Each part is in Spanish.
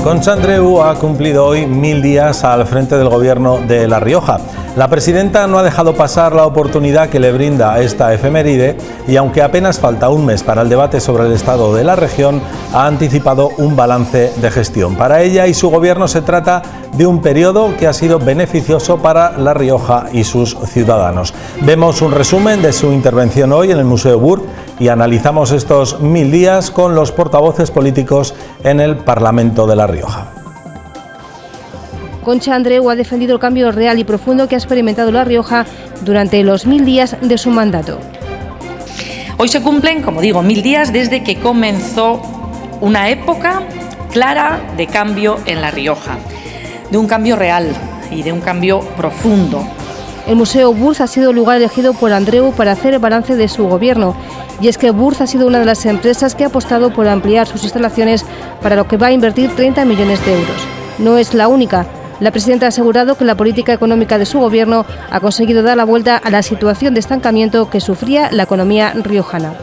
Concha Andreu ha cumplido hoy 1000 días al frente del gobierno de La Rioja. La presidenta no ha dejado pasar la oportunidad que le brinda esta efeméride y, aunque apenas falta un mes para el debate sobre el estado de la región, ha anticipado un balance de gestión. Para ella y su gobierno se trata de un periodo que ha sido beneficioso para La Rioja y sus ciudadanos. Vemos un resumen de su intervención hoy en el Museo Burg y analizamos estos 1000 días con los portavoces políticos en el Parlamento de La Rioja. Concha Andreu ha defendido el cambio real y profundo que ha experimentado La Rioja durante los 1000 días de su mandato. Hoy se cumplen, como digo, 1000 días desde que comenzó una época clara de cambio en La Rioja, de un cambio real y de un cambio profundo. El Museo Burg ha sido el lugar elegido por Andreu para hacer el balance de su gobierno. Y es que Burg ha sido una de las empresas que ha apostado por ampliar sus instalaciones, para lo que va a invertir 30 millones de euros. No es la única. La presidenta ha asegurado que la política económica de su gobierno ha conseguido dar la vuelta a la situación de estancamiento que sufría la economía riojana.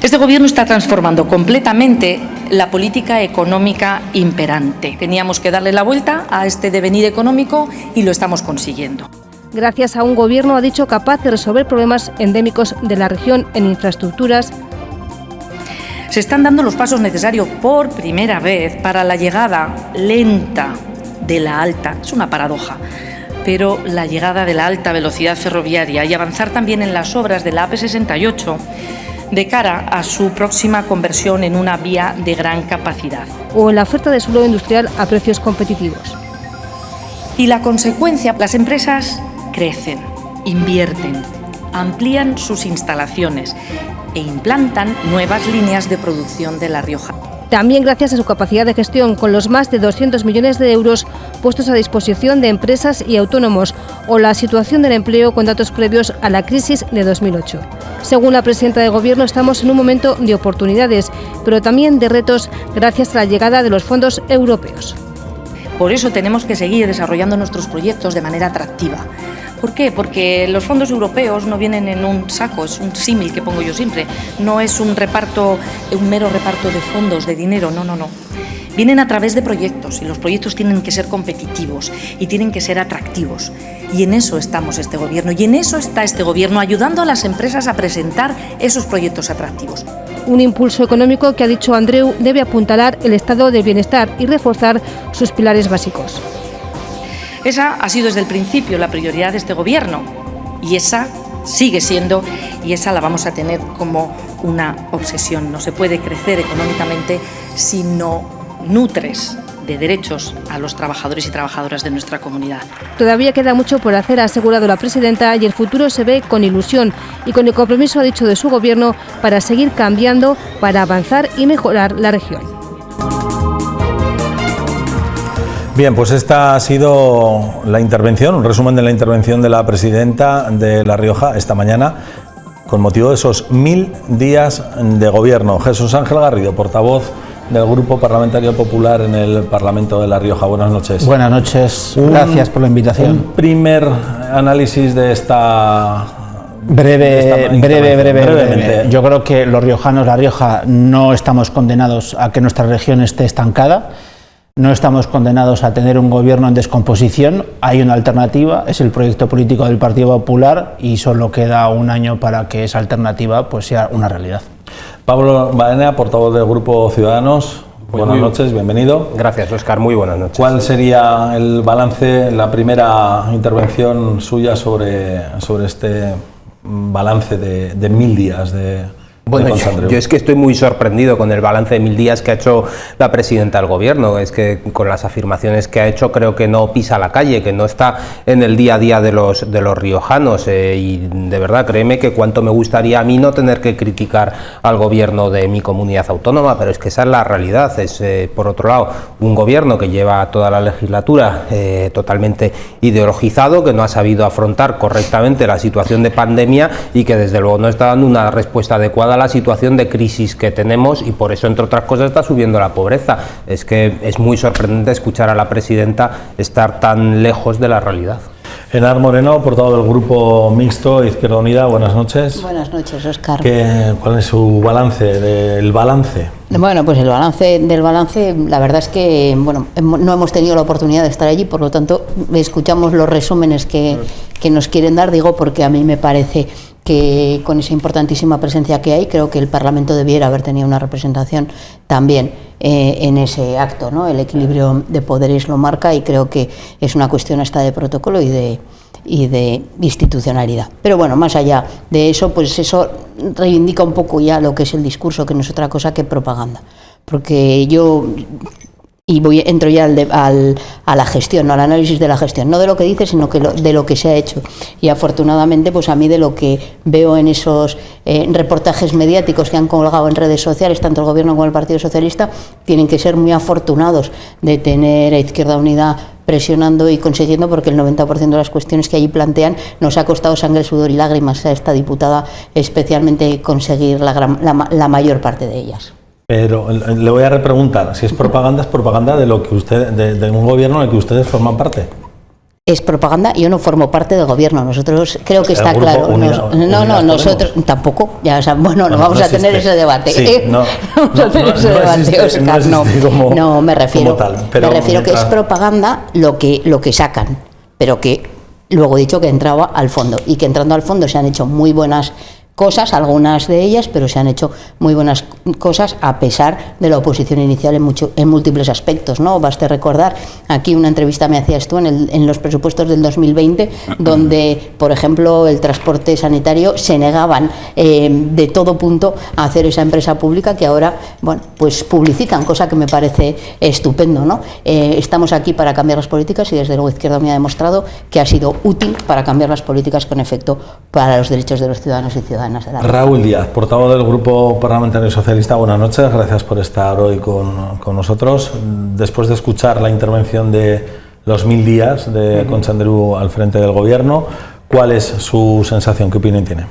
Este gobierno está transformando completamente la política económica imperante. Teníamos que darle la vuelta a este devenir económico y lo estamos consiguiendo. Gracias a un gobierno, ha dicho, capaz de resolver problemas endémicos de la región en infraestructuras. Se están dando los pasos necesarios por primera vez para la llegada lenta de la alta, es una paradoja, pero la llegada de la alta velocidad ferroviaria y avanzar también en las obras de la AP68 de cara a su próxima conversión en una vía de gran capacidad. O en la oferta de suelo industrial a precios competitivos. Y la consecuencia, las empresas crecen, invierten, amplían sus instalaciones e implantan nuevas líneas de producción de La Rioja. También gracias a su capacidad de gestión, con los más de 200 millones de euros puestos a disposición de empresas y autónomos, o la situación del empleo con datos previos a la crisis de 2008. Según la presidenta del Gobierno, estamos en un momento de oportunidades, pero también de retos gracias a la llegada de los fondos europeos. Por eso tenemos que seguir desarrollando nuestros proyectos de manera atractiva. ¿Por qué? Porque los fondos europeos no vienen en un saco, es un símil que pongo yo siempre. No es un mero reparto de fondos, de dinero, no. Vienen a través de proyectos y los proyectos tienen que ser competitivos y tienen que ser atractivos. Y en eso estamos este Gobierno y en eso está este Gobierno, ayudando a las empresas a presentar esos proyectos atractivos. Un impulso económico que, ha dicho Andreu, debe apuntalar el estado del bienestar y reforzar sus pilares básicos. Esa ha sido desde el principio la prioridad de este Gobierno y esa sigue siendo, y esa la vamos a tener como una obsesión. No se puede crecer económicamente si no nutres de derechos a los trabajadores y trabajadoras de nuestra comunidad. Todavía queda mucho por hacer, ha asegurado la presidenta, y el futuro se ve con ilusión y con el compromiso, ha dicho, de su gobierno para seguir cambiando, para avanzar y mejorar la región. Bien, pues esta ha sido la intervención, un resumen de la intervención de la presidenta de La Rioja esta mañana con motivo de esos 1000 días de gobierno. Jesús Ángel Garrido, portavoz del Grupo Parlamentario Popular en el Parlamento de La Rioja. Buenas noches. Buenas noches, gracias por la invitación. Un primer análisis de esta... Brevemente. Yo creo que los riojanos, La Rioja, no estamos condenados a que nuestra región esté estancada. No estamos condenados a tener un gobierno en descomposición. Hay una alternativa, es el proyecto político del Partido Popular, y solo queda un año para que esa alternativa pues sea una realidad. Pablo Baena, portavoz del Grupo Ciudadanos. Buenas noches, bienvenido. Gracias, Óscar, muy buenas noches. ¿Cuál sería el balance, la primera intervención suya sobre este balance de 1000 días de... Bueno, yo es que estoy muy sorprendido con el balance de 1000 días que ha hecho la presidenta del Gobierno. Es que con las afirmaciones que ha hecho creo que no pisa la calle, que no está en el día a día de los riojanos. Y de verdad, créeme que cuánto me gustaría a mí no tener que criticar al Gobierno de mi comunidad autónoma, pero es que esa es la realidad. Es, por otro lado, un Gobierno que lleva toda la legislatura totalmente ideologizado, que no ha sabido afrontar correctamente la situación de pandemia y que desde luego no está dando una respuesta adecuada a la situación de crisis que tenemos, y por eso, entre otras cosas, está subiendo la pobreza. Es que es muy sorprendente escuchar a la presidenta estar tan lejos de la realidad. Enar Moreno, portavoz del Grupo Mixto Izquierda Unida, buenas noches. Buenas noches, Óscar. ¿Cuál es su balance del balance? Bueno, pues el balance la verdad es que no hemos tenido la oportunidad de estar allí, por lo tanto escuchamos los resúmenes que nos quieren dar, digo, porque a mí me parece que con esa importantísima presencia que hay, creo que el Parlamento debiera haber tenido una representación también en ese acto, ¿no? El equilibrio de poderes lo marca y creo que es una cuestión hasta de protocolo y de institucionalidad. Pero bueno, más allá de eso, pues eso reivindica un poco ya lo que es el discurso, que no es otra cosa que propaganda. Porque entro ya a la gestión, al análisis de la gestión, no de lo que dice, sino de lo que se ha hecho. Y afortunadamente, pues a mí de lo que veo en esos reportajes mediáticos que han colgado en redes sociales, tanto el Gobierno como el Partido Socialista, tienen que ser muy afortunados de tener a Izquierda Unida presionando y consiguiendo, porque el 90% de las cuestiones que allí plantean nos ha costado sangre, sudor y lágrimas a esta diputada, especialmente conseguir la mayor parte de ellas. Pero le voy a repreguntar, si es propaganda de lo que de un gobierno en el que ustedes forman parte. Es propaganda, yo no formo parte del gobierno, nosotros creo que está claro. Nosotros tampoco, ya, o sea, no vamos a tener ese debate. Sí, vamos a tener ese debate, Óscar, no, me refiero que es propaganda lo que sacan, pero que luego he dicho que entraba al fondo, y que entrando al fondo se han hecho muy buenas cosas, algunas de ellas, pero se han hecho muy buenas cosas a pesar de la oposición inicial en múltiples aspectos, ¿no? Baste recordar, aquí una entrevista me hacías tú en los presupuestos del 2020, donde, por ejemplo, el transporte sanitario se negaban de todo punto a hacer esa empresa pública que ahora, pues publicitan, cosa que me parece estupendo, ¿no? Estamos aquí para cambiar las políticas y desde luego Izquierda me ha demostrado que ha sido útil para cambiar las políticas con efecto para los derechos de los ciudadanos y ciudadanas. Raúl Díaz, portavoz del Grupo Parlamentario Socialista, buenas noches, gracias por estar hoy con nosotros. Después de escuchar la intervención de los 1000 días de Concha Andreu al frente del Gobierno, ¿cuál es su sensación? ¿Qué opinión tiene?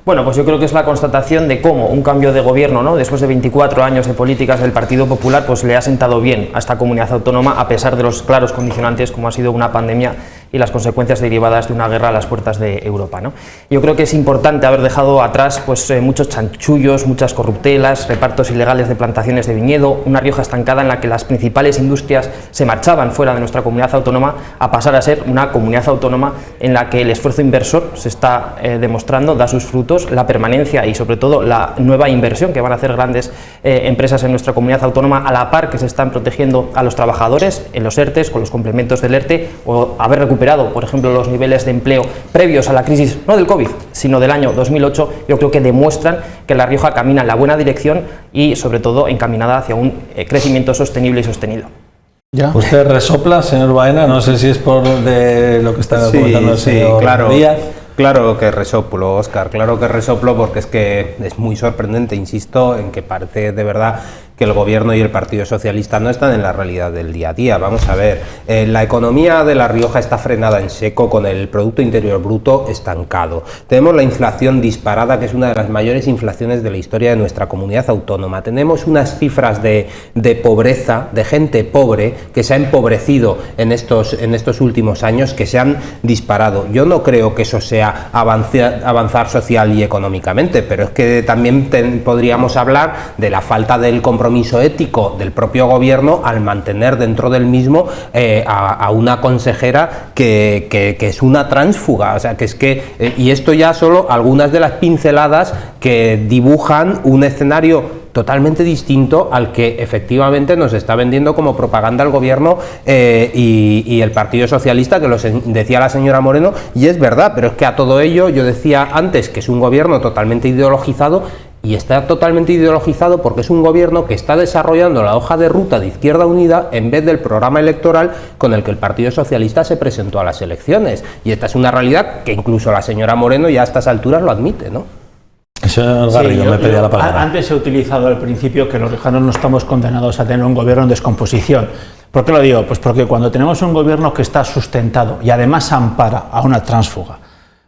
Bueno, pues yo creo que es la constatación de cómo un cambio de gobierno, ¿no?, después de 24 años de políticas del Partido Popular, pues le ha sentado bien a esta comunidad autónoma, a pesar de los claros condicionantes como ha sido una pandemia y las consecuencias derivadas de una guerra a las puertas de Europa, ¿no? Yo creo que es importante haber dejado atrás pues muchos chanchullos, muchas corruptelas, repartos ilegales de plantaciones de viñedo, una Rioja estancada en la que las principales industrias se marchaban fuera de nuestra comunidad autónoma, a pasar a ser una comunidad autónoma en la que el esfuerzo inversor se está demostrando, da sus frutos, la permanencia y sobre todo la nueva inversión que van a hacer grandes empresas en nuestra comunidad autónoma, a la par que se están protegiendo a los trabajadores en los ERTEs, con los complementos del ERTE, o haber recuperado, por ejemplo, los niveles de empleo previos a la crisis, no del COVID, sino del año 2008, yo creo que demuestran que La Rioja camina en la buena dirección y, sobre todo, encaminada hacia un crecimiento sostenible y sostenido. ¿Ya? ¿Usted resopla, señor Baena? No sé si es por de lo que está comentando el señor Díaz. Claro que resoplo, Óscar, claro que resoplo, porque es que es muy sorprendente, insisto, en que parece de verdad que el Gobierno y el Partido Socialista no están en la realidad del día a día. Vamos a ver, la economía de La Rioja está frenada en seco, con el Producto Interior Bruto estancado. Tenemos la inflación disparada, que es una de las mayores inflaciones de la historia de nuestra comunidad autónoma. Tenemos unas cifras de pobreza, de gente pobre, que se ha empobrecido en estos últimos años, que se han disparado. Yo no creo que eso sea avanzar social y económicamente, pero es que también podríamos hablar de la falta del compromiso ético del propio Gobierno al mantener dentro del mismo a una consejera que es una tránsfuga. O sea, que es que, y esto ya solo algunas de las pinceladas que dibujan un escenario totalmente distinto al que efectivamente nos está vendiendo como propaganda el Gobierno y el Partido Socialista, que lo decía la señora Moreno, y es verdad, pero es que a todo ello yo decía antes que es un Gobierno totalmente ideologizado, y está totalmente ideologizado porque es un Gobierno que está desarrollando la hoja de ruta de Izquierda Unida en vez del programa electoral con el que el Partido Socialista se presentó a las elecciones. Y esta es una realidad que incluso la señora Moreno ya a estas alturas lo admite, ¿no? Señor Garrido, me pedía la palabra. Antes he utilizado al principio que los riojanos no estamos condenados a tener un Gobierno en descomposición. ¿Por qué lo digo? Pues porque cuando tenemos un Gobierno que está sustentado y además ampara a una tránsfuga,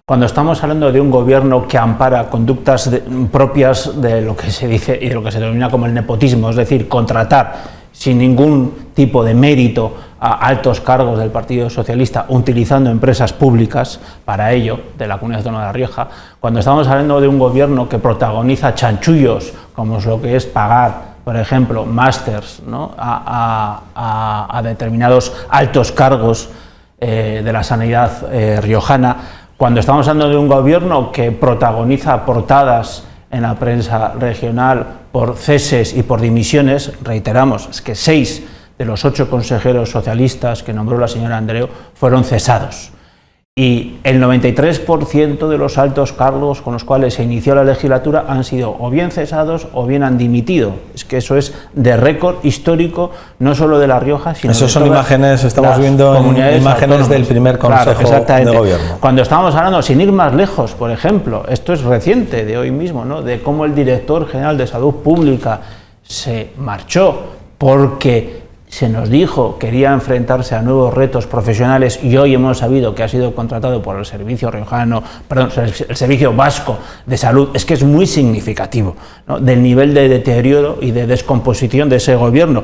cuando estamos hablando de un Gobierno que ampara conductas propias de lo que se dice y de lo que se denomina como el nepotismo, es decir, contratar sin ningún tipo de mérito a altos cargos del Partido Socialista utilizando empresas públicas para ello, de la Comunidad Autónoma de La Rioja, cuando estamos hablando de un gobierno que protagoniza chanchullos, como es lo que es pagar, por ejemplo, másters, ¿no?, a determinados altos cargos de la sanidad riojana, cuando estamos hablando de un gobierno que protagoniza portadas en la prensa regional por ceses y por dimisiones, reiteramos, es que 6 de los 8 consejeros socialistas que nombró la señora Andreu fueron cesados. Y el 93% de los altos cargos con los cuales se inició la legislatura han sido o bien cesados o bien han dimitido. Es que eso es de récord histórico, no solo de La Rioja, sino Esas de son todas imágenes, estamos viendo imágenes autónomas del primer consejo de gobierno. Cuando estábamos hablando, sin ir más lejos, por ejemplo, esto es reciente, de hoy mismo, ¿no?, de cómo el director general de Salud Pública se marchó porque se nos dijo quería enfrentarse a nuevos retos profesionales y hoy hemos sabido que ha sido contratado por el Servicio Riojano, perdón, el Servicio Vasco de Salud. Es que es muy significativo, ¿no?, del nivel de deterioro y de descomposición de ese gobierno.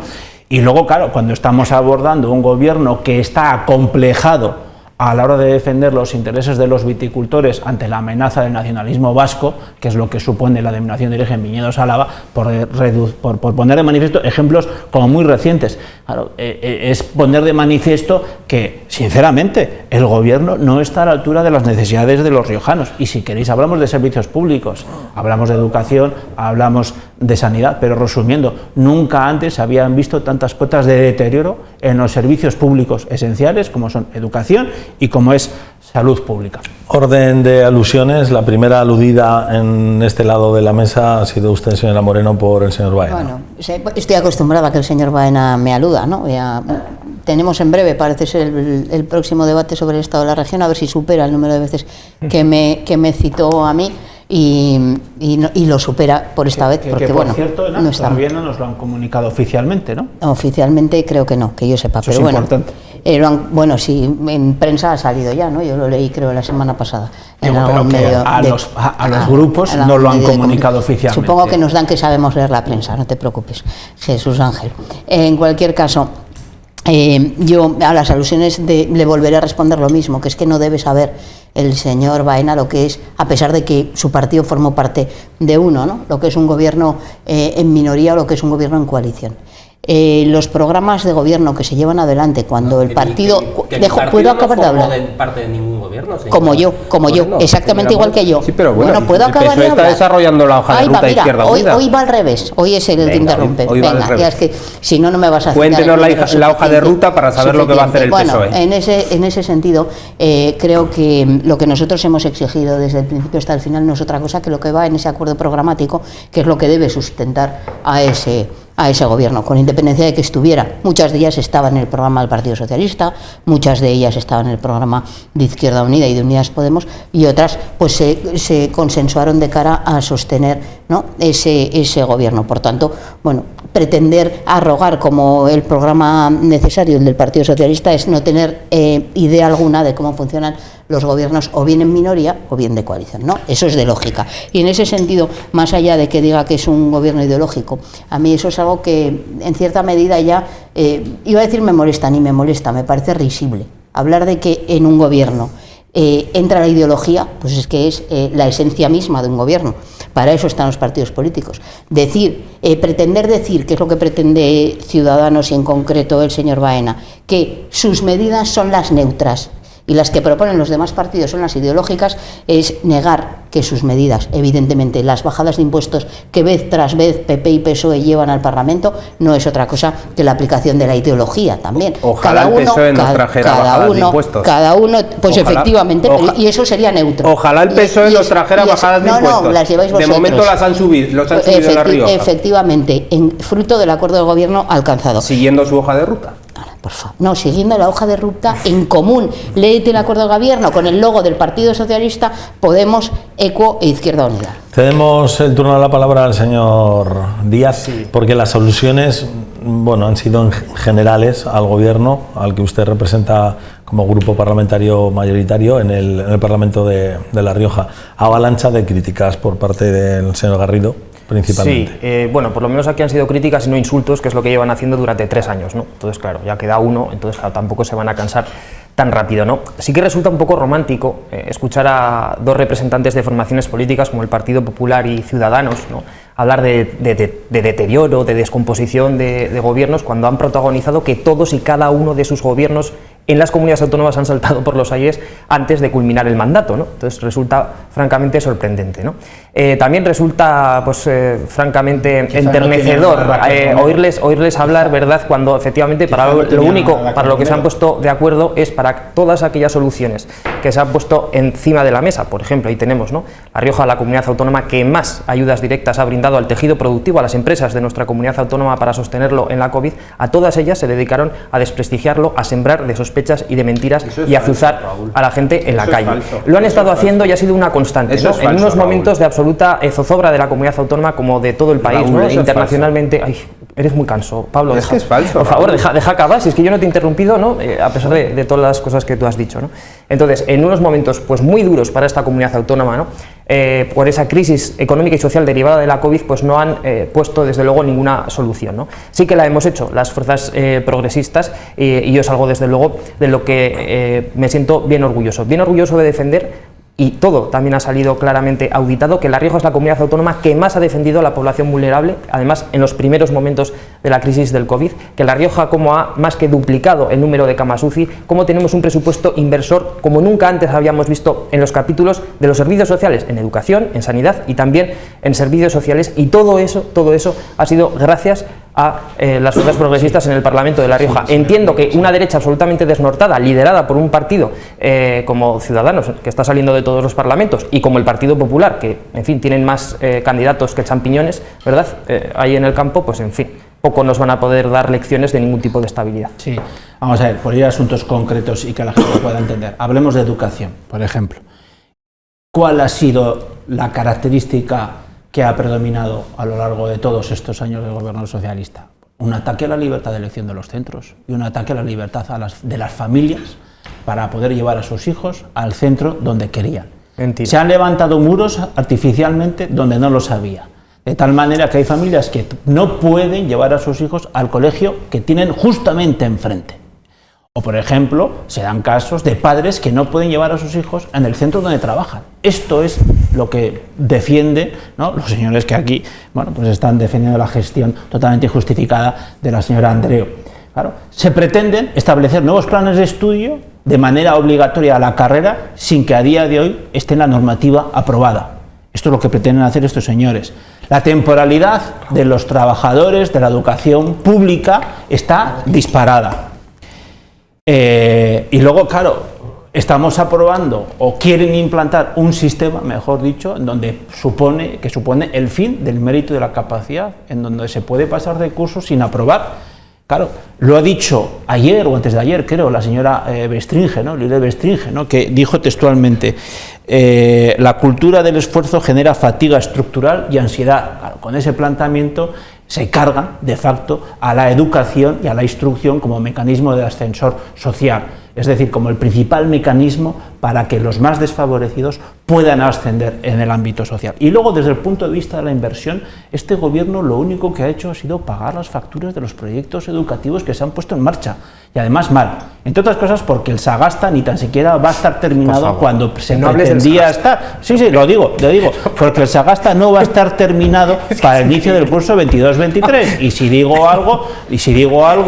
Y luego, claro, cuando estamos abordando un gobierno que está acomplejado a la hora de defender los intereses de los viticultores ante la amenaza del nacionalismo vasco, que es lo que supone la denominación de origen Viñedos Álava, por poner de manifiesto ejemplos como muy recientes. Claro, es poner de manifiesto que, sinceramente, el gobierno no está a la altura de las necesidades de los riojanos. Y si queréis, hablamos de servicios públicos, hablamos de educación, hablamos de sanidad, pero resumiendo, nunca antes se habían visto tantas cotas de deterioro en los servicios públicos esenciales como son educación y como es salud pública. Orden de alusiones, la primera aludida en este lado de la mesa ha sido usted, señora Moreno, por el señor Baena. Bueno, estoy acostumbrada a que el señor Baena me aluda, ¿no? Ya tenemos en breve, parece ser, el próximo debate sobre el estado de la región, a ver si supera el número de veces que me citó a mí. Y lo supera por esta vez, porque por bueno, cierto, no está todavía no nos lo han comunicado oficialmente, ¿no? Oficialmente creo que no, que yo sepa, Eso pero es bueno, importante. Bueno, sí, en prensa ha salido ya, ¿no? Yo lo leí creo la semana pasada. A los grupos no lo han comunicado oficialmente. Supongo que nos dan que sabemos leer la prensa, no te preocupes, Jesús Ángel. En cualquier caso, yo a las alusiones le volveré a responder lo mismo, que es que no debe saber el señor Baena lo que es, a pesar de que su partido formó parte de uno, ¿no?, lo que es un gobierno en minoría o lo que es un gobierno en coalición. Los programas de gobierno que se llevan adelante cuando el partido... ¿Puedo acabar de hablar? No parte de ningún gobierno, como yo, exactamente igual que yo. Sí, pero bueno, ¿puedo acabar de está hablar? desarrollando la hoja de ruta Izquierda Unida. Hoy va al revés, hoy es el que interrumpe. Venga, ya es que si no, no me vas a citar. Cuéntenos la hoja de ruta para saber lo que va a hacer el PSOE. Bueno, en ese sentido, creo que lo que nosotros hemos exigido desde el principio hasta el final no es otra cosa que lo que va en ese acuerdo programático, que es lo que debe sustentar a ese gobierno, con independencia de que estuviera. Muchas de ellas estaban en el programa del Partido Socialista, muchas de ellas estaban en el programa de Izquierda Unida y de Unidas Podemos, y otras pues se consensuaron de cara a sostener, ¿no?, ese gobierno. Por tanto, bueno, pretender arrogar como el programa necesario, el del Partido Socialista, es no tener idea alguna de cómo funcionan los gobiernos, o bien en minoría o bien de coalición, ¿no? Eso es de lógica. Y en ese sentido, más allá de que diga que es un gobierno ideológico, a mí eso es algo que en cierta medida ya, iba a decir me molesta, ni me molesta, me parece risible. Hablar de que en un gobierno entra la ideología, pues es que es la esencia misma de un gobierno. Para eso están los partidos políticos. Pretender decir, que es lo que pretende Ciudadanos y en concreto el señor Baena, que sus medidas son las neutras y las que proponen los demás partidos son las ideológicas, es negar que sus medidas, evidentemente las bajadas de impuestos que vez tras vez PP y PSOE llevan al Parlamento, no es otra cosa que la aplicación de la ideología también. Ojalá el PSOE nos trajera bajadas de impuestos. Cada uno, pues ojalá, efectivamente, y eso sería neutro. Ojalá el PSOE nos trajera bajadas de impuestos. No, las lleváis vosotros. De momento las han subido, en La Rioja. Efectivamente, fruto del acuerdo de gobierno alcanzado. Siguiendo su hoja de ruta. Por favor. No, siguiendo la hoja de ruta en común. Léete el acuerdo de gobierno con el logo del Partido Socialista, Podemos, ECUO e Izquierda Unida. Cedemos el turno de la palabra al señor Díaz, porque las alusiones, bueno, han sido generales al gobierno, al que usted representa como grupo parlamentario mayoritario en el Parlamento de La Rioja. Avalancha de críticas por parte del señor Garrido. principalmente. Sí, bueno, por lo menos aquí han sido críticas y no insultos, que es lo que llevan haciendo durante 3 años, ¿no? Entonces, claro, ya queda uno, entonces claro, tampoco se van a cansar tan rápido, ¿no? Sí que resulta un poco romántico escuchar a dos representantes de formaciones políticas como el Partido Popular y Ciudadanos, ¿no?, hablar de deterioro, de descomposición de gobiernos, cuando han protagonizado que todos y cada uno de sus gobiernos en las comunidades autónomas han saltado por los aires antes de culminar el mandato, ¿no? Entonces resulta francamente sorprendente, ¿no? También resulta, pues, francamente enternecedor oírles hablar, ¿verdad?, cuando efectivamente para lo único para lo que se han puesto de acuerdo es para todas aquellas soluciones que se han puesto encima de la mesa. Por ejemplo, ahí tenemos, ¿no?, La Rioja, la comunidad autónoma que más ayudas directas ha brindado al tejido productivo, a las empresas de nuestra comunidad autónoma para sostenerlo en la COVID. A todas ellas se dedicaron a desprestigiarlo, a sembrar de sospechas y de mentiras y a azuzar a la gente en la calle. Lo han estado haciendo y ha sido una constante, ¿no? En unos momentos de absoluta zozobra de la comunidad autónoma como de todo el país, ¿no? Internacionalmente. Ay, eres muy canso, Pablo. Es que es falso. Por favor, deja acabar, si es que yo no te he interrumpido, ¿no? A pesar de todas las cosas que tú has dicho, ¿no? Entonces, en unos momentos pues muy duros para esta comunidad autónoma, ¿no?, por esa crisis económica y social derivada de la COVID, pues no han puesto desde luego ninguna solución, ¿no? Sí que la hemos hecho las fuerzas progresistas y yo es algo desde luego de lo que me siento bien orgulloso de defender. Y todo también ha salido claramente auditado, que La Rioja es la comunidad autónoma que más ha defendido a la población vulnerable, además en los primeros momentos de la crisis del COVID, que La Rioja como ha más que duplicado el número de camas UCI, como tenemos un presupuesto inversor como nunca antes habíamos visto en los capítulos de los servicios sociales, en educación, en sanidad y también en servicios sociales, y todo eso ha sido gracias a las fuerzas progresistas en el Parlamento de La Rioja. Entiendo que una derecha absolutamente desnortada, liderada por un partido como Ciudadanos, que está saliendo de todos los parlamentos, y como el Partido Popular, que, en fin, tienen más candidatos que champiñones, ¿verdad?, ahí en el campo, pues, en fin, poco nos van a poder dar lecciones de ningún tipo de estabilidad. Sí, vamos a ver, por ir a asuntos concretos y que la gente pueda entender. Hablemos de educación, por ejemplo. ¿Cuál ha sido la característica que ha predominado a lo largo de todos estos años del gobierno socialista? Un ataque a la libertad de elección de los centros y un ataque a la libertad de las familias para poder llevar a sus hijos al centro donde querían. Mentira. Se han levantado muros artificialmente donde no los había, de tal manera que hay familias que no pueden llevar a sus hijos al colegio que tienen justamente enfrente. O, por ejemplo, se dan casos de padres que no pueden llevar a sus hijos en el centro donde trabajan. Esto es lo que defienden, ¿no?, los señores que aquí, bueno, pues están defendiendo la gestión totalmente injustificada de la señora Andreu. Claro, se pretenden establecer nuevos planes de estudio de manera obligatoria a la carrera sin que a día de hoy esté en la normativa aprobada. Esto es lo que pretenden hacer estos señores. La temporalidad de los trabajadores de la educación pública está disparada. Y luego, claro, estamos aprobando o quieren implantar un sistema, mejor dicho, en donde supone el fin del mérito y de la capacidad, en donde se puede pasar de curso sin aprobar. Claro, lo ha dicho ayer o antes de ayer, creo, la señora Bestringe, ¿no?, Lile Bestringe, ¿no?, que dijo textualmente: la cultura del esfuerzo genera fatiga estructural y ansiedad. Claro, con ese planteamiento se cargan de facto a la educación y a la instrucción como mecanismo de ascensor social, es decir, como el principal mecanismo para que los más desfavorecidos puedan ascender en el ámbito social. Y luego, desde el punto de vista de la inversión, este gobierno lo único que ha hecho ha sido pagar las facturas de los proyectos educativos que se han puesto en marcha, y además mal, entre otras cosas porque el Sagasta ni tan siquiera va a estar terminado cuando se pretendía estar. Sí, lo digo, porque el Sagasta no va a estar terminado para el inicio del curso 22-23, y si digo algo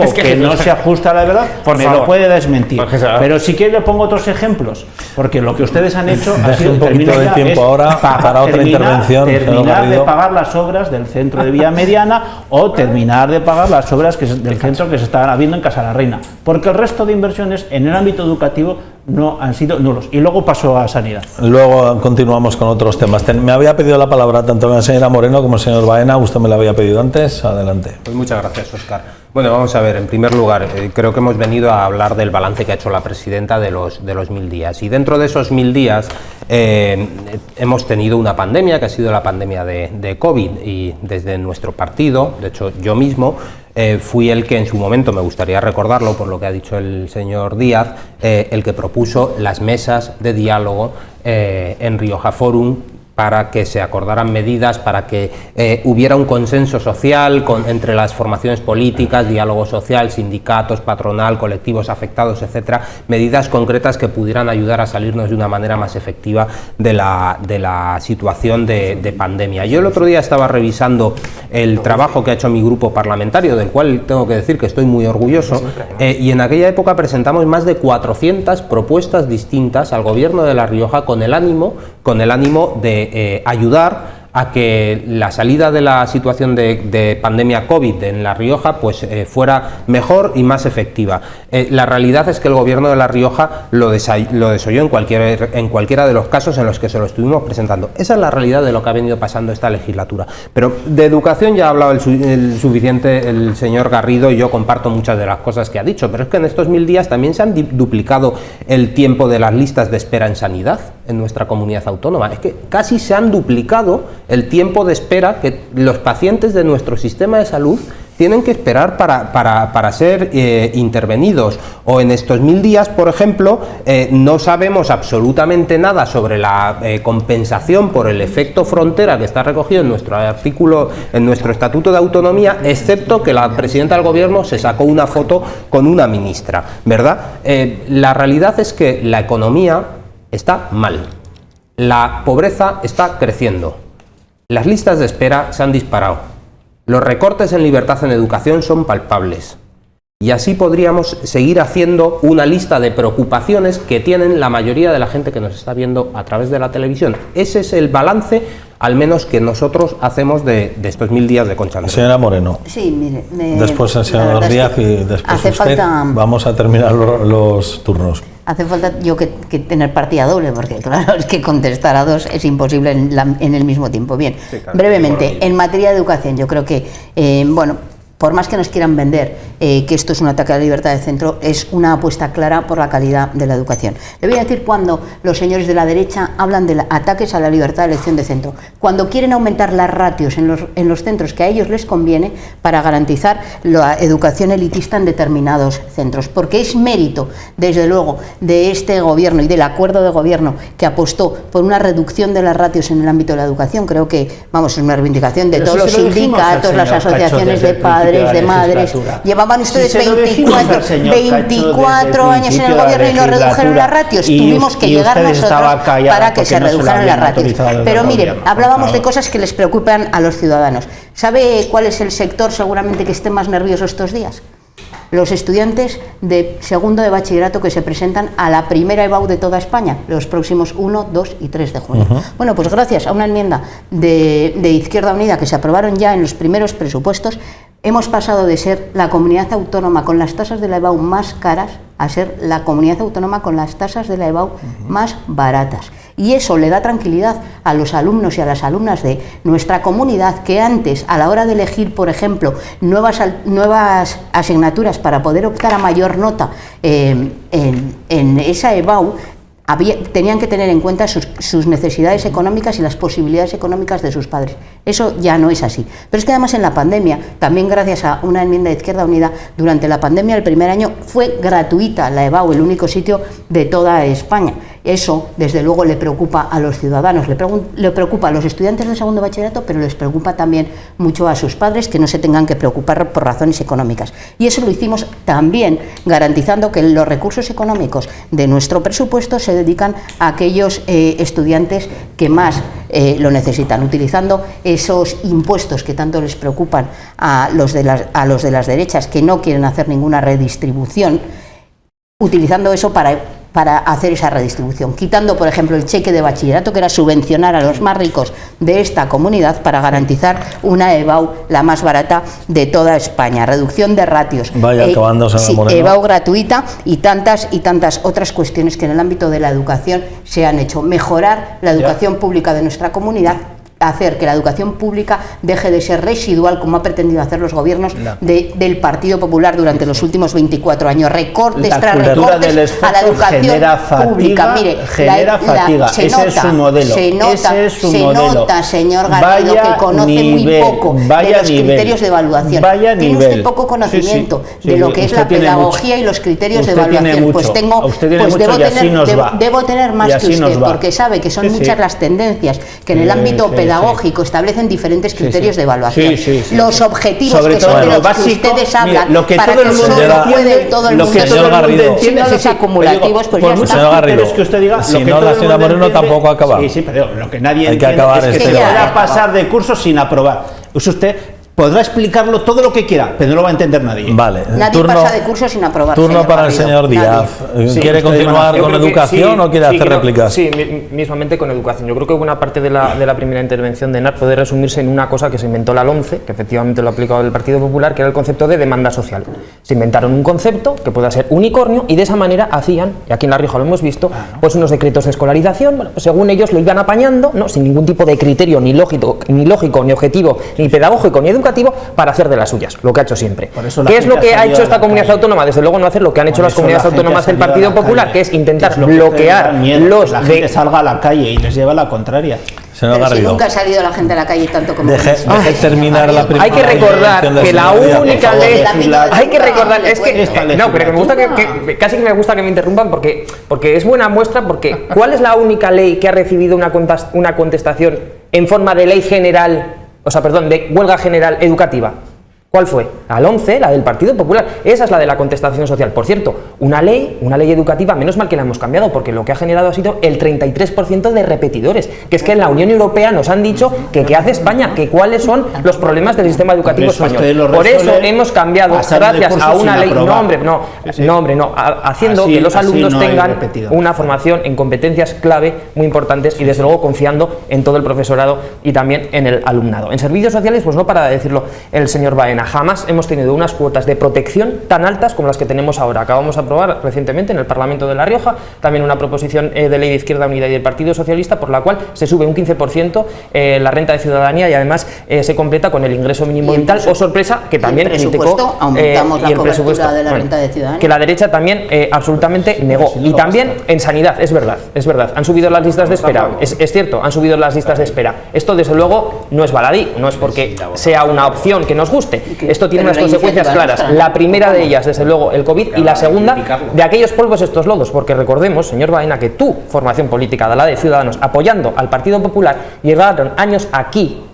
es que no se ajusta a la verdad, lo puede desmentir. Pero si quiere le pongo otros ejemplos, porque lo que ustedes han hecho ha sido un poquito de tiempo ahora para otra intervención. Terminar de pagar las obras del centro de Vía Mediana o terminar de pagar las obras del centro que se están habiendo en Casa la Reina, porque el resto de inversiones en el ámbito educativo no han sido nulos. Y luego paso a sanidad. Luego continuamos con otros temas. Me había pedido la palabra tanto la señora Moreno como el señor Baena. Usted me la había pedido antes. Adelante. Pues muchas gracias, Óscar. Bueno, vamos a ver, en primer lugar, creo que hemos venido a hablar del balance que ha hecho la presidenta de los 1000 días. Y dentro de esos 1000 días hemos tenido una pandemia, que ha sido la pandemia de COVID, y desde nuestro partido, de hecho yo mismo, fui el que en su momento, me gustaría recordarlo por lo que ha dicho el señor Díaz, el que propuso las mesas de diálogo en Rioja Forum para que se acordaran medidas, para que hubiera un consenso social entre las formaciones políticas, diálogo social, sindicatos, patronal, colectivos afectados, etcétera, medidas concretas que pudieran ayudar a salirnos de una manera más efectiva de la situación de pandemia. Yo el otro día estaba revisando el trabajo que ha hecho mi grupo parlamentario, del cual tengo que decir que estoy muy orgulloso, y en aquella época presentamos más de 400 propuestas distintas al Gobierno de La Rioja con el ánimo de ayudar a que la salida de la situación de pandemia COVID en La Rioja pues fuera mejor y más efectiva. La realidad es que el Gobierno de La Rioja lo desoyó en cualquiera de los casos en los que se lo estuvimos presentando. Esa es la realidad de lo que ha venido pasando esta legislatura. Pero de educación ya ha hablado el suficiente el señor Garrido, y yo comparto muchas de las cosas que ha dicho, pero es que en estos 1000 días también se han duplicado el tiempo de las listas de espera en sanidad en nuestra comunidad autónoma. Es que casi se han duplicado el tiempo de espera que los pacientes de nuestro sistema de salud tienen que esperar para ser intervenidos. O en estos 1000 días, por ejemplo, no sabemos absolutamente nada sobre la compensación por el efecto frontera que está recogido en nuestro artículo, en nuestro Estatuto de Autonomía, excepto que la presidenta del Gobierno se sacó una foto con una ministra, ¿verdad? La realidad es que la economía está mal, la pobreza está creciendo, las listas de espera se han disparado, los recortes en libertad en educación son palpables, y así podríamos seguir haciendo una lista de preocupaciones que tienen la mayoría de la gente que nos está viendo a través de la televisión. Ese es el balance, al menos que nosotros hacemos de estos 1000 días de Concha Andreu. Señora Moreno. Sí, mire, después el señor Díaz y después usted. Vamos a terminar los turnos. Hace falta yo que tener partida doble, porque claro, es que contestar a dos es imposible en el mismo tiempo. Bien, sí, claro, brevemente, en materia de educación, yo creo que, bueno, por más que nos quieran vender que esto es un ataque a la libertad de centro, es una apuesta clara por la calidad de la educación. Le voy a decir cuando los señores de la derecha hablan de ataques a la libertad de elección de centro, cuando quieren aumentar las ratios en los centros que a ellos les conviene para garantizar la educación elitista en determinados centros, porque es mérito, desde luego, de este gobierno y del acuerdo de gobierno que apostó por una reducción de las ratios en el ámbito de la educación. Creo que, vamos, es una reivindicación de todos los sindicatos, las asociaciones de padres, de madres. Llevaban ustedes 24 años en el gobierno y no redujeron las ratios. Tuvimos que llegar nosotros para que se redujeran las ratios. Pero mire, hablábamos de cosas que les preocupan a los ciudadanos. ¿Sabe cuál es el sector seguramente que esté más nervioso estos días? Los estudiantes de segundo de bachillerato que se presentan a la primera EBAU de toda España, los próximos 1, 2 y 3 de junio. Bueno, pues gracias a una enmienda de Izquierda Unida que se aprobaron ya en los primeros presupuestos, hemos pasado de ser la comunidad autónoma con las tasas de la EBAU más caras a ser la comunidad autónoma con las tasas de la EBAU más baratas. Y eso le da tranquilidad a los alumnos y a las alumnas de nuestra comunidad, que antes, a la hora de elegir, por ejemplo, nuevas asignaturas para poder optar a mayor nota en esa EBAU, tenían que tener en cuenta sus necesidades económicas y las posibilidades económicas de sus padres. Eso ya no es así. Pero es que además en la pandemia, también gracias a una enmienda de Izquierda Unida, durante la pandemia el primer año fue gratuita la EBAU, el único sitio de toda España. Eso, desde luego, le preocupa a los ciudadanos, le preocupa a los estudiantes de segundo bachillerato, pero les preocupa también mucho a sus padres, que no se tengan que preocupar por razones económicas. Y eso lo hicimos también garantizando que los recursos económicos de nuestro presupuesto se dedican a aquellos estudiantes que más lo necesitan, utilizando esos impuestos que tanto les preocupan a los de las derechas, que no quieren hacer ninguna redistribución, utilizando eso para hacer esa redistribución, quitando, por ejemplo, el cheque de bachillerato, que era subvencionar a los más ricos de esta comunidad para garantizar una EBAU la más barata de toda España, reducción de ratios, EBAU gratuita y tantas otras cuestiones que en el ámbito de la educación se han hecho, mejorar la educación pública de nuestra comunidad, hacer que la educación pública deje de ser residual, como ha pretendido hacer los gobiernos del Partido Popular durante los últimos 24 años. Recortes tras recortes a la educación pública. Mire, ese es su modelo. Se nota, señor Garrido, que conoce muy poco de los criterios de evaluación. Tiene usted poco conocimiento de lo que es la pedagogía y los criterios de evaluación. Pues debo tener más que usted, porque sabe que son muchas las tendencias que en el ámbito pedagógico establecen diferentes criterios de evaluación. Los objetivos que son de los que ustedes hablan, para que solo puede todo el mundo entiende los acumulativos, pues ya está. Pero es que usted diga, si no, la señora Moreno tampoco acaba. Sí, pero lo que nadie entiende es que se pueda pasar de curso sin aprobar. Usted podrá explicarlo todo lo que quiera, pero no lo va a entender nadie. Vale. Nadie pasa de curso sin aprobar. Turno para el señor Díaz. ¿Quiere continuar con educación o quiere hacer réplicas? Sí, mismamente con educación. Yo creo que buena parte de la primera intervención de Enar puede resumirse en una cosa que se inventó la LOMCE, que efectivamente lo ha aplicado el Partido Popular, que era el concepto de demanda social. Se inventaron un concepto que pueda ser unicornio y de esa manera hacían, y aquí en La Rioja lo hemos visto, pues unos decretos de escolarización, bueno, pues según ellos lo iban apañando, ¿no? Sin ningún tipo de criterio ni lógico, ni objetivo, ni pedagógico, ni educativo, para hacer de las suyas, lo que ha hecho siempre. ¿Qué es lo que ha hecho esta comunidad autónoma? Desde luego no hacer lo que han hecho las comunidades autónomas del Partido Popular, que es intentar bloquear los la gente salga a la calle y les lleva la contraria. Pero si nunca ha salido la gente a la calle tanto como deje terminar la primera. Hay que recordar que la única ley, hay que recordar, es que no, pero me gusta que casi que me gusta que me interrumpan porque es buena muestra, porque ¿cuál es la única ley que ha recibido una contestación en forma de ley general? O sea, perdón, de huelga general educativa. ¿Cuál fue? La LOMCE, la del Partido Popular. Esa es la de la contestación social. Por cierto, una ley educativa, menos mal que la hemos cambiado, porque lo que ha generado ha sido el 33% de repetidores. Que es que en la Unión Europea nos han dicho que qué hace España, que cuáles son los problemas del sistema educativo español. Por eso hemos cambiado, gracias a una ley, haciendo que los alumnos tengan una formación en competencias clave muy importantes y desde luego confiando en todo el profesorado y también en el alumnado. En servicios sociales, pues no para de decirlo el señor Baena, jamás hemos tenido unas cuotas de protección tan altas como las que tenemos ahora. Acabamos de aprobar recientemente en el Parlamento de La Rioja también una proposición de ley de Izquierda Unida y del Partido Socialista por la cual se sube un 15% la renta de ciudadanía y además se completa con el ingreso mínimo vital. O sorpresa, que también aumentamos la cobertura de la renta de ciudadanía. Que la derecha también absolutamente negó. Y también en sanidad, es verdad, han subido las listas de espera, es cierto, han subido las listas de espera. Esto desde luego no es baladí, no es porque sea una opción que nos guste. Esto tiene unas consecuencias claras. La primera de ellas, desde luego, el COVID, y la segunda, de aquellos polvos estos lodos, porque recordemos, señor Baena, que tu formación política, la de Ciudadanos, apoyando al Partido Popular, llegaron años aquí,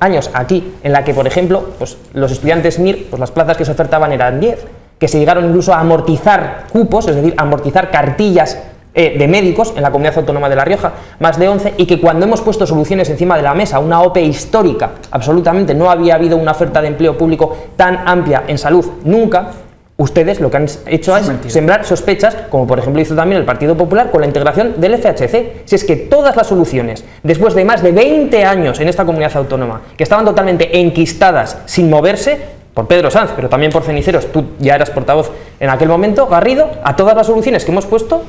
en la que, por ejemplo, pues los estudiantes MIR, pues las plazas que se ofertaban eran 10, que se llegaron incluso a amortizar cupos, es decir, amortizar cartillas de médicos en la Comunidad Autónoma de La Rioja, más de 11, y que cuando hemos puesto soluciones encima de la mesa, una OPE histórica, absolutamente no había habido una oferta de empleo público tan amplia en salud nunca. Ustedes lo que han hecho es sembrar sospechas, como por ejemplo hizo también el Partido Popular con la integración del FHC. Si es que todas las soluciones, después de más de 20 años en esta comunidad autónoma, que estaban totalmente enquistadas, sin moverse, por Pedro Sanz, pero también por Ceniceros, tú ya eras portavoz en aquel momento, Garrido, a todas las soluciones que hemos puesto,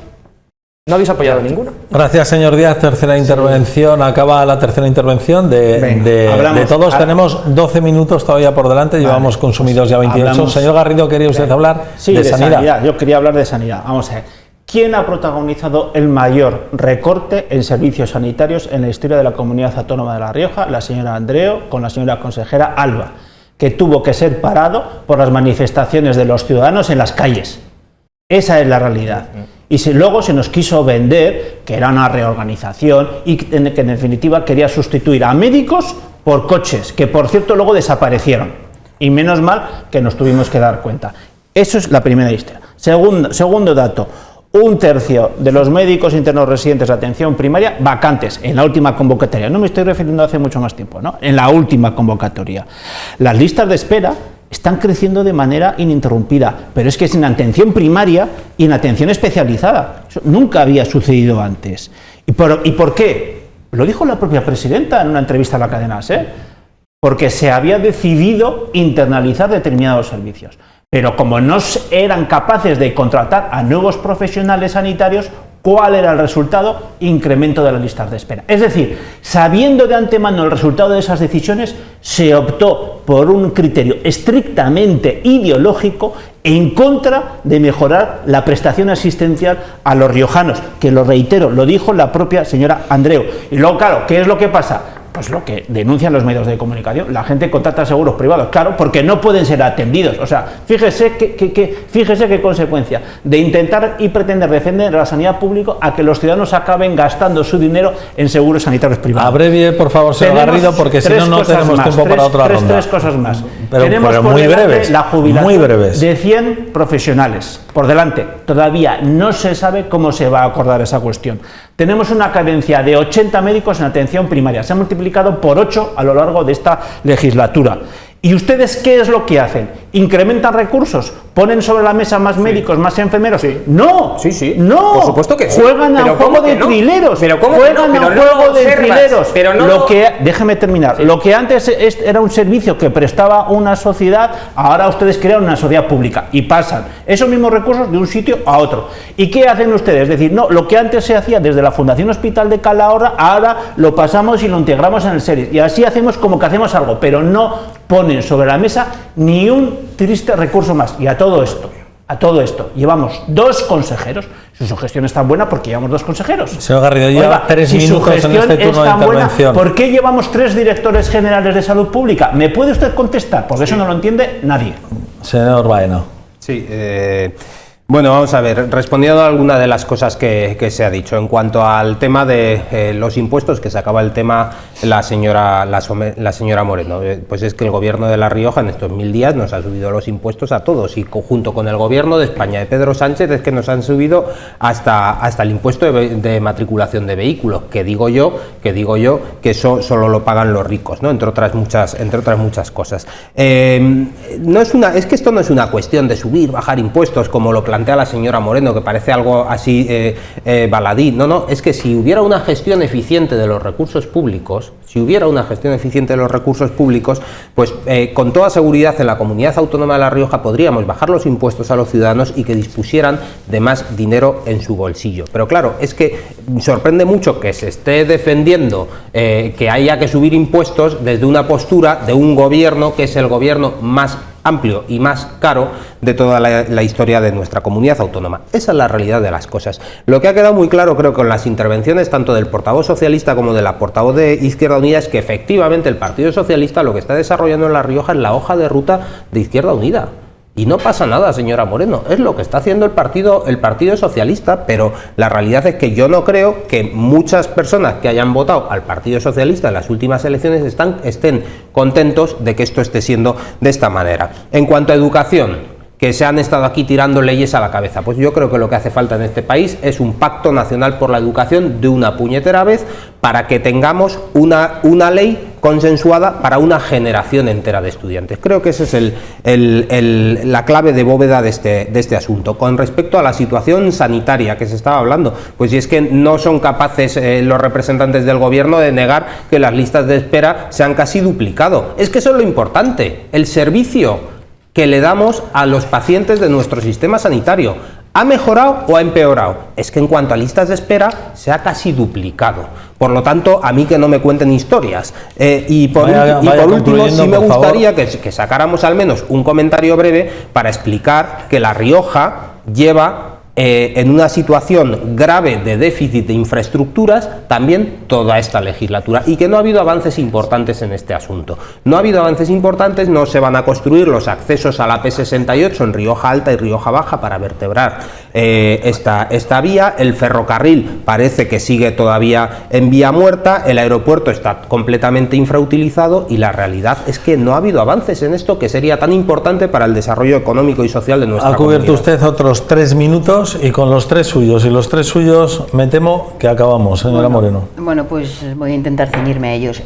no habéis apoyado ninguna. Gracias, señor Díaz. Tercera intervención. Acaba la tercera intervención de todos. Tenemos 12 minutos todavía por delante. Llevamos consumidos ya 28. Señor Garrido, ¿quería usted hablar de sanidad? Yo quería hablar de sanidad. Vamos a ver. ¿Quién ha protagonizado el mayor recorte en servicios sanitarios en la historia de la Comunidad Autónoma de La Rioja? La señora Andreu con la señora consejera Alba, que tuvo que ser parado por las manifestaciones de los ciudadanos en las calles. Esa es la realidad. Y luego se nos quiso vender que era una reorganización y que en definitiva quería sustituir a médicos por coches, que por cierto luego desaparecieron. Y menos mal que nos tuvimos que dar cuenta. Eso es la primera historia. Segundo dato. 1/3 de los médicos internos residentes de atención primaria vacantes en la última convocatoria. No me estoy refiriendo a hace mucho más tiempo, ¿no? En la última convocatoria. Las listas de espera están creciendo de manera ininterrumpida, pero es que es en atención primaria y en atención especializada. Eso nunca había sucedido antes. ¿Y por qué? Lo dijo la propia presidenta en una entrevista a la cadena SER. Porque se había decidido internalizar determinados servicios. Pero como no eran capaces de contratar a nuevos profesionales sanitarios, ¿Cuál era el resultado? Incremento de las listas de espera. Es decir, sabiendo de antemano el resultado de esas decisiones, se optó por un criterio estrictamente ideológico en contra de mejorar la prestación asistencial a los riojanos, que lo reitero, lo dijo la propia señora Andreu. Y luego, claro, ¿qué es lo que pasa? Pues lo que denuncian los medios de comunicación, la gente contrata seguros privados, claro, porque no pueden ser atendidos. O sea, fíjese qué consecuencia de intentar y pretender defender la sanidad pública a que los ciudadanos acaben gastando su dinero en seguros sanitarios privados. Abrevie, por favor, señor Garrido, porque si no, no tenemos tiempo para otra ronda. Tres cosas más. Pero muy breves, la jubilación muy breves. de 100 profesionales. Por delante, todavía no se sabe cómo se va a acordar esa cuestión. Tenemos una carencia de 80 médicos en atención primaria. Se ha multiplicado por 8 a lo largo de esta legislatura. ¿Y ustedes qué es lo que hacen? ¿Incrementan recursos? ¿Ponen sobre la mesa más médicos, más enfermeros? Sí. ¡No! Sí. ¡No! Por supuesto que sí. Juegan al juego de trileros. Pero ¿cómo juegan que no? al juego de trileros. Pero no. Déjeme terminar. Sí. Lo que antes era un servicio que prestaba una sociedad, ahora ustedes crean una sociedad pública y pasan esos mismos recursos de un sitio a otro. ¿Y qué hacen ustedes? Es decir, no, lo que antes se hacía desde la Fundación Hospital de Calahorra, ahora lo pasamos y lo integramos en el SERIS. Y así hacemos como que hacemos algo, pero no ponen sobre la mesa ni un triste recurso más. Y a todo esto, llevamos 2 consejeros. Su gestión es tan buena porque llevamos 2 consejeros. Señor Garrido, lleva 3 minutos en este turno de intervención. Buena, ¿por qué llevamos 3 directores generales de salud pública? ¿Me puede usted contestar? Porque eso no lo entiende nadie. Señor Baena. Sí, bueno, vamos a ver, respondiendo a alguna de las cosas que se ha dicho. En cuanto al tema de los impuestos, que sacaba el tema la señora Moreno, pues es que el gobierno de La Rioja en estos 1000 días nos ha subido los impuestos a todos, y junto con el gobierno de España de Pedro Sánchez es que nos han subido hasta el impuesto de matriculación de vehículos, que digo yo que eso solo lo pagan los ricos, ¿no? Entre otras muchas cosas. Es que esto no es una cuestión de subir, bajar impuestos, como lo plantea la señora Moreno, que parece algo así baladí. No, es que si hubiera una gestión eficiente de los recursos públicos, pues con toda seguridad en la Comunidad Autónoma de La Rioja podríamos bajar los impuestos a los ciudadanos y que dispusieran de más dinero en su bolsillo. Pero claro, es que sorprende mucho que se esté defendiendo que haya que subir impuestos desde una postura de un gobierno que es el gobierno más amplio y más caro de toda la historia de nuestra comunidad autónoma. Esa es la realidad de las cosas. Lo que ha quedado muy claro, creo, con las intervenciones tanto del portavoz socialista como de la portavoz de Izquierda Unida, es que efectivamente el Partido Socialista lo que está desarrollando en La Rioja es la hoja de ruta de Izquierda Unida. Y no pasa nada, señora Moreno, es lo que está haciendo el Partido Socialista, pero la realidad es que yo no creo que muchas personas que hayan votado al Partido Socialista en las últimas elecciones estén contentos de que esto esté siendo de esta manera. En cuanto a educación, que se han estado aquí tirando leyes a la cabeza, pues yo creo que lo que hace falta en este país es un pacto nacional por la educación de una puñetera vez, para que tengamos una ley consensuada para una generación entera de estudiantes. Creo que esa es la clave de bóveda de este asunto. Con respecto a la situación sanitaria que se estaba hablando, pues si es que no son capaces los representantes del gobierno de negar que las listas de espera se han casi duplicado. Es que eso es lo importante, el servicio que le damos a los pacientes de nuestro sistema sanitario. ¿Ha mejorado o ha empeorado? Es que en cuanto a listas de espera se ha casi duplicado. Por lo tanto, a mí que no me cuenten historias. Y por último, sí me gustaría que sacáramos al menos un comentario breve para explicar que La Rioja lleva en una situación grave de déficit de infraestructuras también toda esta legislatura, y que no ha habido avances importantes en este asunto. No ha habido avances importantes, no se van a construir los accesos a la P68 en Rioja Alta y Rioja Baja para vertebrar esta vía. El ferrocarril parece que sigue todavía en vía muerta, el aeropuerto está completamente infrautilizado, y la realidad es que no ha habido avances en esto que sería tan importante para el desarrollo económico y social de nuestra comunidad. Ha cubierto usted otros 3 minutos y con los 3 suyos, y los 3 suyos me temo que acabamos, señora Moreno. Bueno, pues voy a intentar ceñirme a ellos.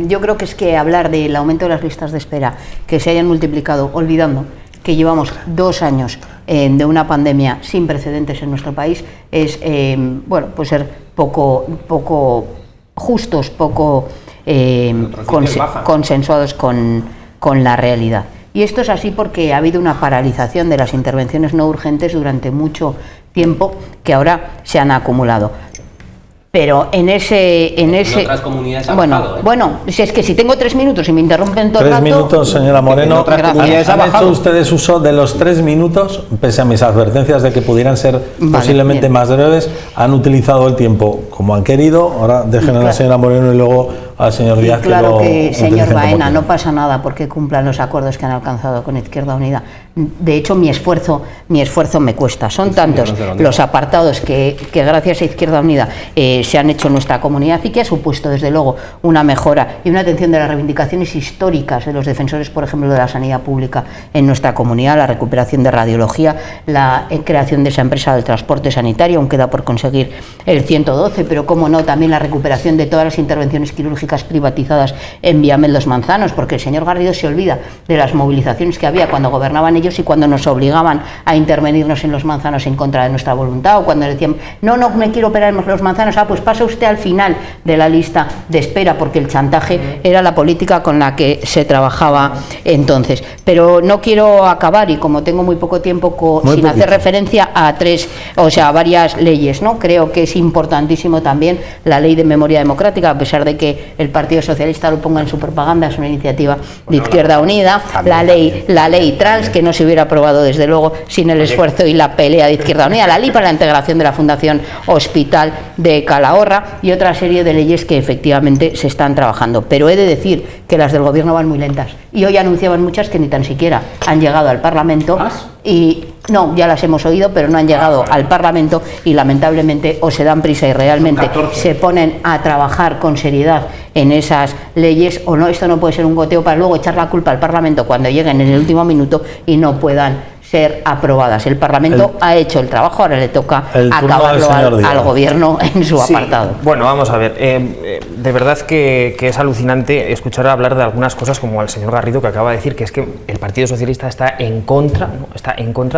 Yo creo que es que hablar del aumento de las listas de espera que se hayan multiplicado, olvidando que llevamos 2 años de una pandemia sin precedentes en nuestro país, es pues ser poco justos, poco consensuados con la realidad. Y esto es así porque ha habido una paralización de las intervenciones no urgentes durante mucho tiempo que ahora se han acumulado. Pero en otras comunidades ha bajado, ¿eh? Bueno, si es que si tengo 3 minutos y me interrumpen todo el rato... 3 minutos, señora Moreno. ¿Han bajado. hecho ustedes uso de los 3 minutos, pese a mis advertencias de que pudieran ser posiblemente bien. más breves? Han utilizado el tiempo como han querido. Ahora dejen a la señora Moreno y luego al señor Díaz. Claro que señor utilicen como Baena, quieran. no pasa nada porque cumplan los acuerdos que han alcanzado con Izquierda Unida. De hecho, mi esfuerzo me cuesta. Son tantos los apartados que gracias a Izquierda Unida se han hecho en nuestra comunidad y que ha supuesto, desde luego, una mejora y una atención de las reivindicaciones históricas de los defensores, por ejemplo, de la sanidad pública en nuestra comunidad, la recuperación de radiología, la creación de esa empresa del transporte sanitario, aún queda por conseguir el 112, pero cómo no, también la recuperación de todas las intervenciones quirúrgicas privatizadas en Viamel Los Manzanos, porque el señor Garrido se olvida de las movilizaciones que había cuando gobernaban ellos y cuando nos obligaban a intervenirnos en Los Manzanos en contra de nuestra voluntad, o cuando decían, no me quiero operar en Los Manzanos, pues pasa usted al final de la lista de espera, porque el chantaje era la política con la que se trabajaba entonces. Pero no quiero acabar, y como tengo muy poco tiempo, sin hacer referencia a varias leyes, ¿no? Creo que es importantísimo también la ley de memoria democrática, a pesar de que el Partido Socialista lo ponga en su propaganda, es una iniciativa de Izquierda Unida. La ley trans, que no se hubiera aprobado desde luego sin el esfuerzo y la pelea de Izquierda Unida, la ley para la integración de la Fundación Hospital de Calahorra y otra serie de leyes que efectivamente se están trabajando. Pero he de decir que las del gobierno van muy lentas, y hoy anunciaban muchas que ni tan siquiera han llegado al Parlamento. Y no, ya las hemos oído, pero no han llegado al Parlamento, y lamentablemente o se dan prisa y realmente se ponen a trabajar con seriedad en esas leyes, o no, esto no puede ser un goteo para luego echar la culpa al Parlamento cuando lleguen en el último minuto y no puedan ser aprobadas. El Parlamento ha hecho el trabajo, ahora le toca acabarlo al gobierno en su apartado. Bueno, vamos a ver, de verdad que es alucinante escuchar hablar de algunas cosas como al señor Garrido, que acaba de decir que es que el Partido Socialista está en contra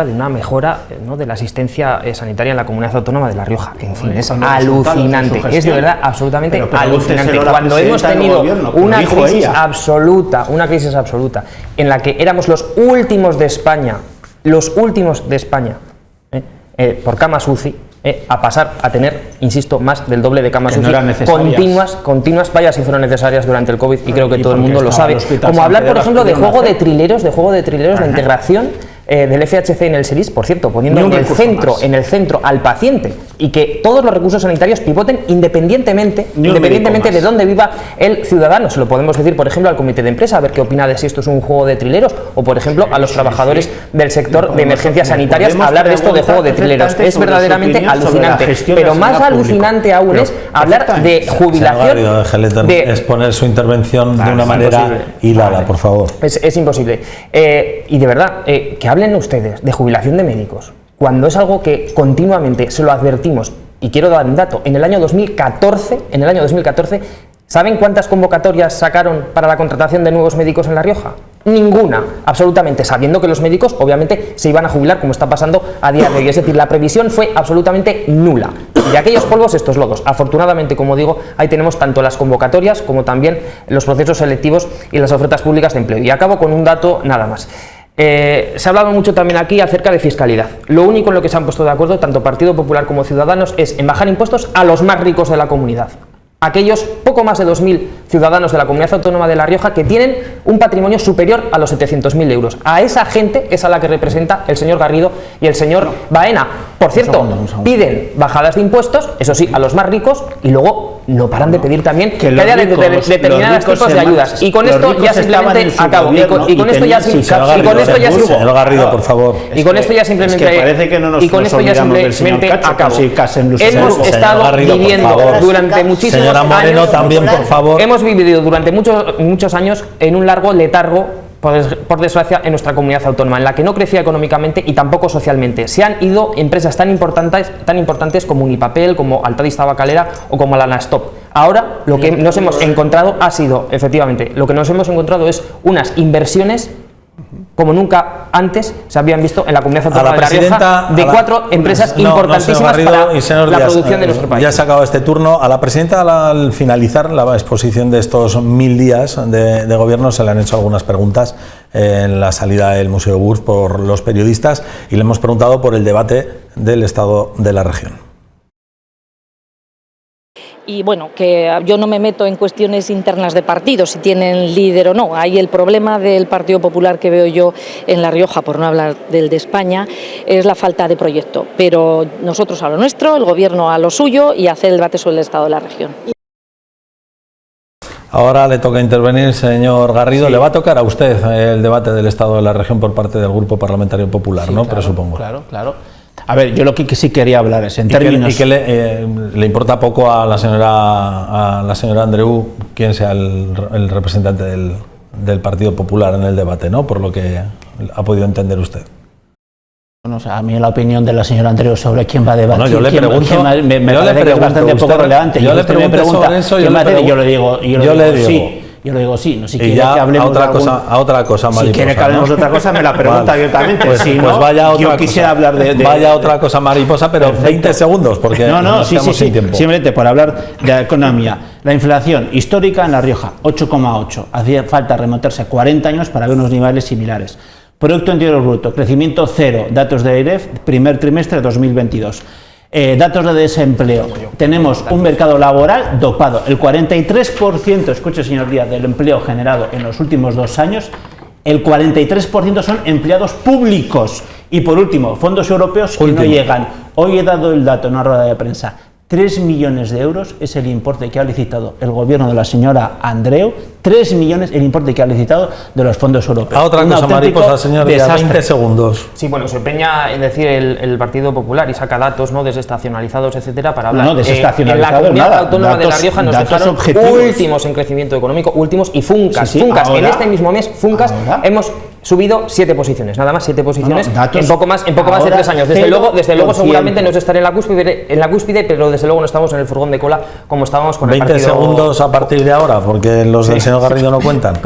de una mejora, ¿no?, de la asistencia sanitaria en la comunidad autónoma de La Rioja. En fin, es alucinante, es de verdad absolutamente alucinante. Cuando hemos tenido una crisis absoluta en la que éramos los últimos de España, por camas UCI, a pasar a tener, insisto, más del doble de camas UCI continuas, vaya si fueron necesarias durante el COVID, y creo que todo el mundo lo sabe. Como hablar, por ejemplo, de juego de trileros, la integración del FHC en el SERIS, por cierto, poniendo en el centro al paciente, y que todos los recursos sanitarios pivoten independientemente de dónde viva el ciudadano. Se lo podemos decir, por ejemplo, al comité de empresa, a ver qué opina de si esto es un juego de trileros, o por ejemplo a los trabajadores del sector de emergencias sanitarias, hablar de esto de juego de trileros. Es verdaderamente alucinante, pero más alucinante aún es hablar de jubilación, de exponer su intervención de una manera hilada, por favor. Es imposible. Y de verdad, que hablen ustedes de jubilación de médicos, cuando es algo que continuamente se lo advertimos. Y quiero dar un dato: en el año 2014, ¿saben cuántas convocatorias sacaron para la contratación de nuevos médicos en La Rioja? Ninguna, absolutamente, sabiendo que los médicos obviamente se iban a jubilar, como está pasando a día de hoy. Es decir, la previsión fue absolutamente nula. De aquellos polvos, estos lodos. Afortunadamente, como digo, ahí tenemos tanto las convocatorias como también los procesos selectivos y las ofertas públicas de empleo. Y acabo con un dato nada más. Se ha hablado mucho también aquí acerca de fiscalidad. Lo único en lo que se han puesto de acuerdo, tanto Partido Popular como Ciudadanos, es en bajar impuestos a los más ricos de la comunidad. Aquellos poco más de 2.000 ciudadanos de la Comunidad Autónoma de La Rioja que tienen un patrimonio superior a los 700.000 euros. A esa gente es a la que representa el señor Garrido y el señor Baena. Por cierto, piden bajadas de impuestos, eso sí, a los más ricos, y luego no paran de pedir también que haya determinados tipos de ayudas. Y con esto ya simplemente acabo. Y con esto ya señor Garrido, por favor. Y con esto ya simplemente acabo. Hemos estado viviendo durante muchísimos Moreno, años, también, por favor. Hemos vivido durante muchos años en un largo letargo, por desgracia, en nuestra comunidad autónoma, en la que no crecía económicamente y tampoco socialmente. Se han ido empresas tan importantes como Unipapel, como Altadis Tabacalera o como la Nastop. Ahora lo que nos hemos encontrado es unas inversiones como nunca antes se habían visto en la comunidad autónoma de La Rioja, de 4 empresas importantísimas para la producción de nuestro país. Ya se ha acabado este turno. A la presidenta, al finalizar la exposición de estos 1000 días de gobierno, se le han hecho algunas preguntas en la salida del Museo Burs por los periodistas y le hemos preguntado por el debate del estado de la región. Y bueno, que yo no me meto en cuestiones internas de partidos, si tienen líder o no. Ahí el problema del Partido Popular que veo yo en La Rioja, por no hablar del de España, es la falta de proyecto. Pero nosotros a lo nuestro, el Gobierno a lo suyo y hacer el debate sobre el estado de la región. Ahora le toca intervenir, señor Garrido. Sí. Le va a tocar a usted el debate del estado de la región por parte del Grupo Parlamentario Popular, sí, ¿no? Claro, presupongo. Claro. A ver, yo lo que sí quería hablar es en términos... ¿Y que le importa poco a la señora Andreu quién sea el representante del Partido Popular en el debate, ¿no? Por lo que ha podido entender usted. Bueno, o sea, a mí la opinión de la señora Andreu sobre quién va a debatir, bueno, yo le pregunto, me parece que es bastante poco relevante. Yo le pregunto sobre eso, yo le digo sí. Yo le digo sí, no si quiere que hablemos a otra cosa, mariposa. Si quiere que hablemos de otra cosa, me la pregunta abiertamente. Pues, si pues no, vaya a otra yo cosa. Quisiera hablar de vaya a otra cosa, mariposa, pero perfecto. 20 segundos, porque sí, sin tiempo. Simplemente por hablar de la economía. La inflación histórica en La Rioja, 8,8. Hacía falta remontarse 40 años para ver unos niveles similares. Producto Interior Bruto, crecimiento cero. Datos de AIREF, primer trimestre de 2022. Datos de desempleo. Tenemos un mercado laboral dopado. El 43%, escuche señor Díaz, del empleo generado en los últimos 2 años, el 43% son empleados públicos. Y por último, fondos europeos que no llegan. Hoy he dado el dato en una rueda de prensa. 3 millones de euros es el importe que ha licitado el gobierno de la señora Andreu. 3 millones el importe que ha licitado de los fondos europeos. A otra cosa, mariposa, señor Díaz, 20 segundos. Sí, bueno, se empeña en decir el Partido Popular y saca datos no desestacionalizados, etcétera, para hablar. No, desestacionalizados, en la comunidad nada. autónoma de La Rioja nos dejaron últimos en crecimiento económico, últimos y Funcas. Sí, Funcas, ahora, en este mismo mes, Funcas, hemos subido 7 posiciones, nada más 7 posiciones en poco más de 3 años. Desde luego seguramente no estaré en la cúspide, pero desde luego no estamos en el furgón de cola como estábamos con el partido. 20 segundos a partir de ahora, porque los del señor Garrido no cuentan.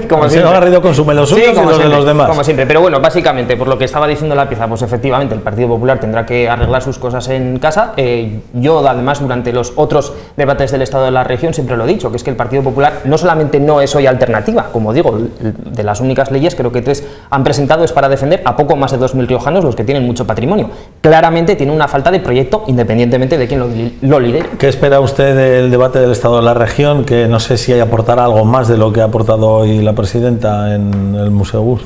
Como el señor Garrido consume los suyos y los de los demás. Como siempre, pero bueno, básicamente, por lo que estaba diciendo la pieza, pues efectivamente el Partido Popular tendrá que arreglar sus cosas en casa. Yo, además, durante los otros debates del Estado de la región siempre lo he dicho, que es que el Partido Popular no solamente no es hoy alternativa, como digo, de las únicas leyes, creo que 3 han presentado es para defender a poco más de 2.000 riojanos, los que tienen mucho patrimonio. Claramente tiene una falta de proyecto, independientemente de quién lo lidere. ¿Qué espera usted del debate del Estado de la región? Que no sé si aportará algo más de lo que ha aportado hoy la presidenta en el Museo Burs.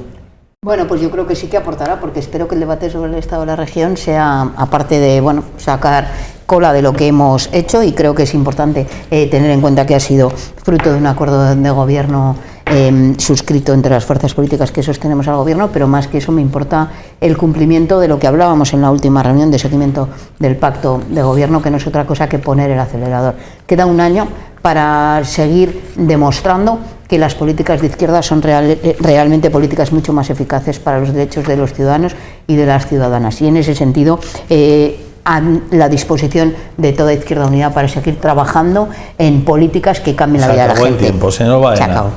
Bueno, pues yo creo que sí que aportará, porque espero que el debate sobre el estado de la región sea, aparte de sacar cola de lo que hemos hecho, y creo que es importante tener en cuenta que ha sido fruto de un acuerdo de gobierno suscrito entre las fuerzas políticas que sostenemos al gobierno, pero más que eso me importa el cumplimiento de lo que hablábamos en la última reunión de seguimiento del pacto de gobierno, que no es otra cosa que poner el acelerador. Queda un año para seguir demostrando que las políticas de izquierda son realmente políticas mucho más eficaces para los derechos de los ciudadanos y de las ciudadanas. Y en ese sentido, a la disposición de toda Izquierda Unida para seguir trabajando en políticas que cambien la vida de la gente. Se acabó el tiempo, señor Baena. Se acabó.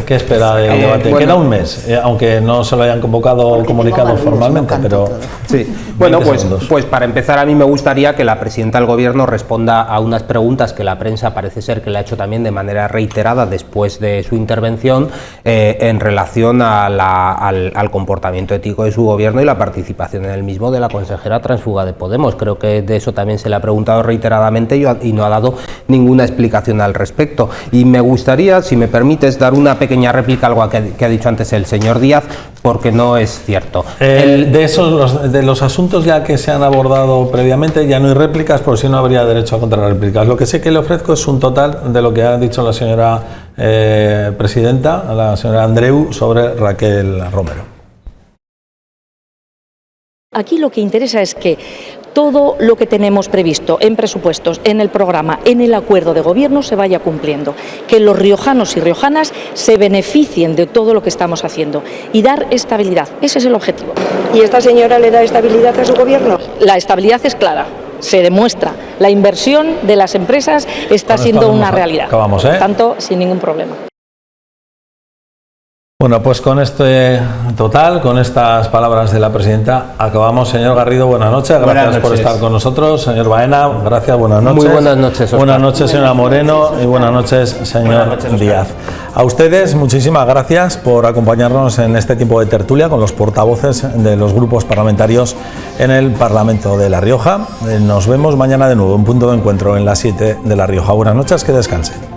¿Qué espera del debate? Bueno, queda un mes, aunque no se lo hayan convocado o comunicado formalmente, pero... Sí. Bueno, pues para empezar, a mí me gustaría que la presidenta del Gobierno responda a unas preguntas que la prensa parece ser que le ha hecho también de manera reiterada después de su intervención en relación al comportamiento ético de su Gobierno y la participación en el mismo de la consejera tránsfuga de Podemos. Creo que de eso también se le ha preguntado reiteradamente y no ha dado ninguna explicación al respecto. Y me gustaría, si me permites, dar una pequeña réplica a algo que ha dicho antes el señor Díaz, porque no es cierto. De los asuntos ya que se han abordado previamente ya no hay réplicas, por si no habría derecho a contrarréplicas. Lo que sí que le ofrezco es un total de lo que ha dicho la señora presidenta, la señora Andreu, sobre Raquel Romero. Aquí lo que interesa es que todo lo que tenemos previsto en presupuestos, en el programa, en el acuerdo de gobierno se vaya cumpliendo, que los riojanos y riojanas se beneficien de todo lo que estamos haciendo y dar estabilidad. Ese es el objetivo. ¿Y esta señora le da estabilidad a su gobierno? La estabilidad es clara, se demuestra. La inversión de las empresas está siendo una realidad. Acabamos, Por tanto, sin ningún problema. Bueno, pues con este total, con estas palabras de la presidenta, acabamos. Señor Garrido, buenas noches. Gracias por estar con nosotros. Señor Baena, gracias, buenas noches. Muy buenas noches, Oscar. Buenas noches, señora Moreno, y buenas noches, señor Díaz. A ustedes, muchísimas gracias por acompañarnos en este tiempo de tertulia con los portavoces de los grupos parlamentarios en el Parlamento de La Rioja. Nos vemos mañana de nuevo, un punto de encuentro en las 7 de La Rioja. Buenas noches, que descansen.